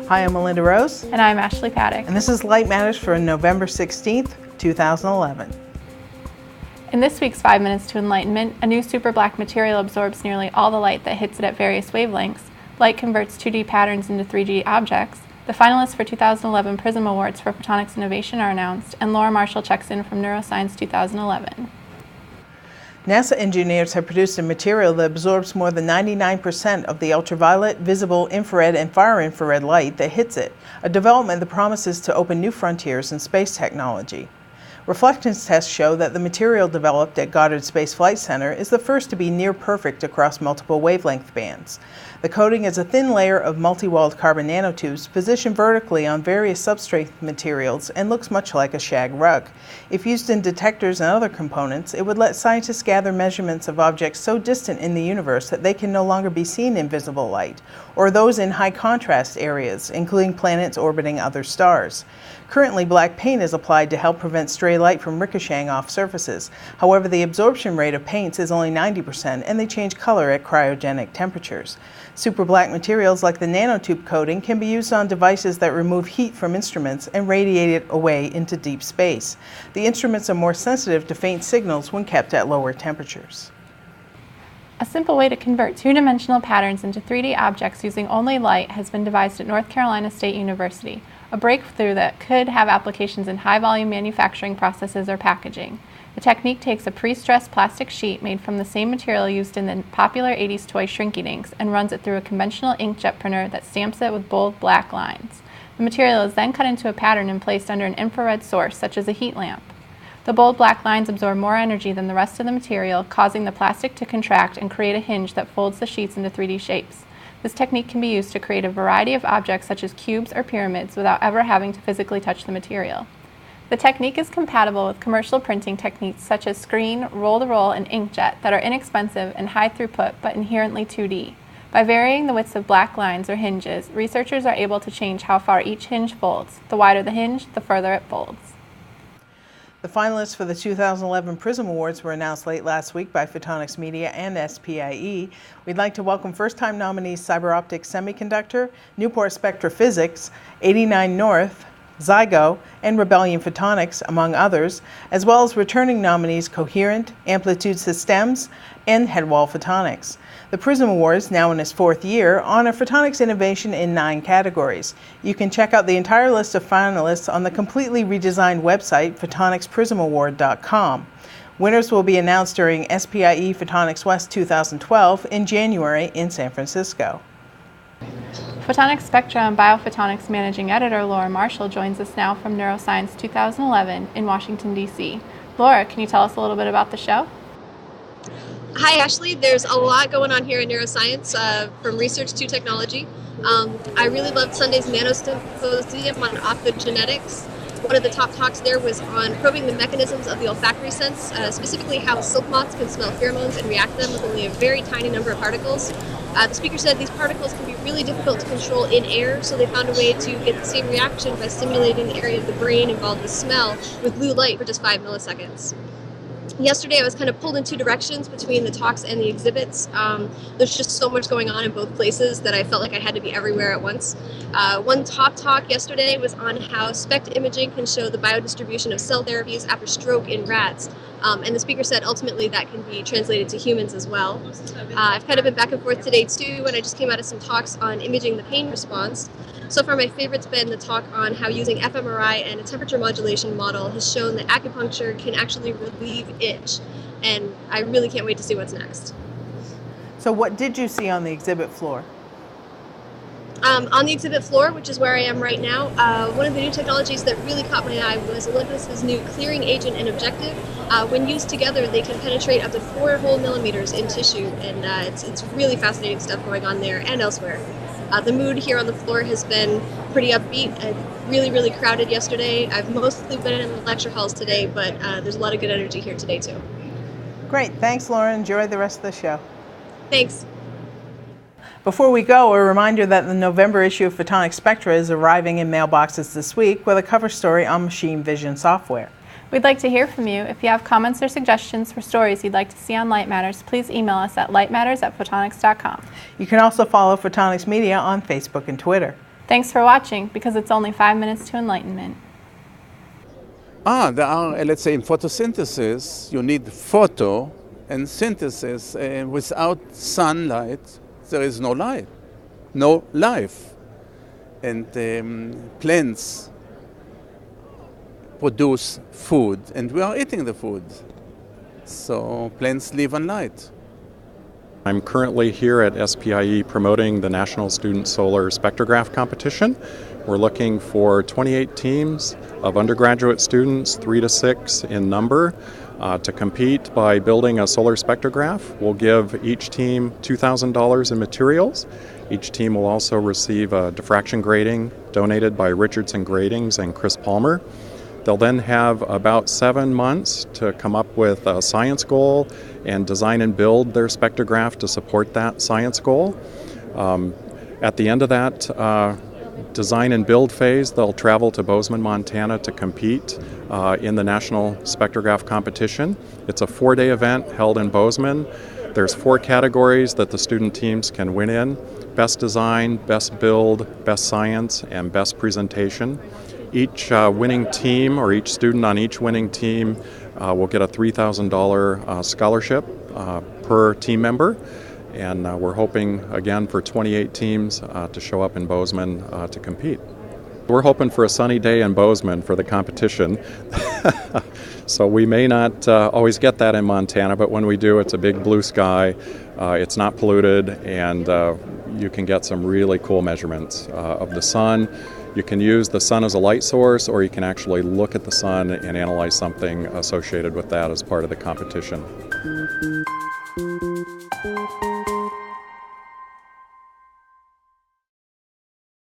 Hi, I'm Melinda Rose. And I'm Ashley Paddock. And this is Light Matters for November 16th, 2011. In this week's 5 Minutes to Enlightenment, a new superblack material absorbs nearly all the light that hits it at various wavelengths. Light converts 2D patterns into 3D objects. The finalists for 2011 Prism Awards for Photonics Innovation are announced, and Laura Marshall checks in from Neuroscience 2011. NASA engineers have produced a material that absorbs more than 99% of the ultraviolet, visible, infrared, and far-infrared light that hits it, a development that promises to open new frontiers in space technology. Reflectance tests show that the material developed at Goddard Space Flight Center is the first to be near perfect across multiple wavelength bands. The coating is a thin layer of multi-walled carbon nanotubes positioned vertically on various substrate materials and looks much like a shag rug. If used in detectors and other components, it would let scientists gather measurements of objects so distant in the universe that they can no longer be seen in visible light, or those in high contrast areas, including planets orbiting other stars. Currently, black paint is applied to help prevent stray light from ricocheting off surfaces. However, the absorption rate of paints is only 90%, and they change color at cryogenic temperatures. Superblack materials like the nanotube coating can be used on devices that remove heat from instruments and radiate it away into deep space. The instruments are more sensitive to faint signals when kept at lower temperatures. A simple way to convert two-dimensional patterns into 3D objects using only light has been devised at North Carolina State University, a breakthrough that could have applications in high-volume manufacturing processes or packaging. The technique takes a pre-stressed plastic sheet made from the same material used in the popular 80s toy shrinking inks and runs it through a conventional inkjet printer that stamps it with bold black lines. The material is then cut into a pattern and placed under an infrared source, such as a heat lamp. The bold black lines absorb more energy than the rest of the material, causing the plastic to contract and create a hinge that folds the sheets into 3D shapes. This technique can be used to create a variety of objects such as cubes or pyramids without ever having to physically touch the material. The technique is compatible with commercial printing techniques such as screen, roll-to-roll, and inkjet that are inexpensive and high throughput but inherently 2D. By varying the widths of black lines or hinges, researchers are able to change how far each hinge folds. The wider the hinge, the further it folds. The finalists for the 2011 Prism Awards were announced late last week by Photonics Media and SPIE. We'd like to welcome first-time nominees CyberOptics Semiconductor, Newport Spectra Physics, 89 North, Zygo, and Rebellion Photonics, among others, as well as returning nominees Coherent, Amplitude Systems, and Headwall Photonics. The Prism Awards, now in its fourth year, honor photonics innovation in 9 categories. You can check out the entire list of finalists on the completely redesigned website, photonicsprismaward.com. Winners will be announced during SPIE Photonics West 2012 in January in San Francisco. Photonics Spectra and Biophotonics Managing Editor Laura Marshall joins us now from Neuroscience 2011 in Washington, D.C. Laura, can you tell us a little bit about the show? Hi, Ashley. There's a lot going on here in neuroscience, from research to technology. I really loved Sunday's Nanosymposium on optogenetics. One of the top talks there was on probing the mechanisms of the olfactory sense, specifically how silk moths can smell pheromones and react to them with only a very tiny number of particles. The speaker said these particles can be really difficult to control in air, so they found a way to get the same reaction by stimulating the area of the brain involved with smell with blue light for just 5 milliseconds. Yesterday I was kind of pulled in 2 directions between the talks and the exhibits. There's just so much going on in both places that I felt like I had to be everywhere at once. One top talk yesterday was on how SPECT imaging can show the biodistribution of cell therapies after stroke in rats. And the speaker said ultimately that can be translated to humans as well. I've kind of been back and forth today too, and I just came out of some talks on imaging the pain response. So far my favorite's been the talk on how using fMRI and a temperature modulation model has shown that acupuncture can actually relieve itch. And I really can't wait to see what's next. So what did you see on the exhibit floor? On the exhibit floor, which is where I am right now, one of the new technologies that really caught my eye was Olympus's new clearing agent and objective. When used together, they can penetrate up to 4 whole millimeters in tissue, and it's really fascinating stuff going on there and elsewhere. The mood here on the floor has been pretty upbeat. Really crowded yesterday. I've mostly been in the lecture halls today, but there's a lot of good energy here today too. Great, thanks Laura. Enjoy the rest of the show. Thanks. Before we go, a reminder that the November issue of Photonics Spectra is arriving in mailboxes this week with a cover story on machine vision software. We'd like to hear from you. If you have comments or suggestions for stories you'd like to see on Light Matters, please email us at lightmatters@photonics.com. You can also follow Photonics Media on Facebook and Twitter. Thanks for watching, because it's only 5 minutes to enlightenment. There are, let's say, in photosynthesis, you need photo and synthesis. Without sunlight, there is no light, no life. And plants produce food, and we are eating the food. So plants live on light. I'm currently here at SPIE promoting the National Student Solar Spectrograph Competition. We're looking for 28 teams of undergraduate students, 3 to 6 in number, to compete by building a solar spectrograph. We'll give each team $2,000 in materials. Each team will also receive a diffraction grating donated by Richardson Gratings and Chris Palmer. They'll then have about 7 months to come up with a science goal and design and build their spectrograph to support that science goal. At the end of that design and build phase, they'll travel to Bozeman, Montana to compete in the National Spectrograph Competition. It's a 4-day event held in Bozeman. There's 4 categories that the student teams can win in: best design, best build, best science, and best presentation. Each winning team, or each student on each winning team, will get a $3,000 scholarship per team member. And we're hoping, again, for 28 teams to show up in Bozeman to compete. We're hoping for a sunny day in Bozeman for the competition. So we may not always get that in Montana, but when we do, it's a big blue sky, it's not polluted, and you can get some really cool measurements of the sun. You can use the sun as a light source, or you can actually look at the sun and analyze something associated with that as part of the competition.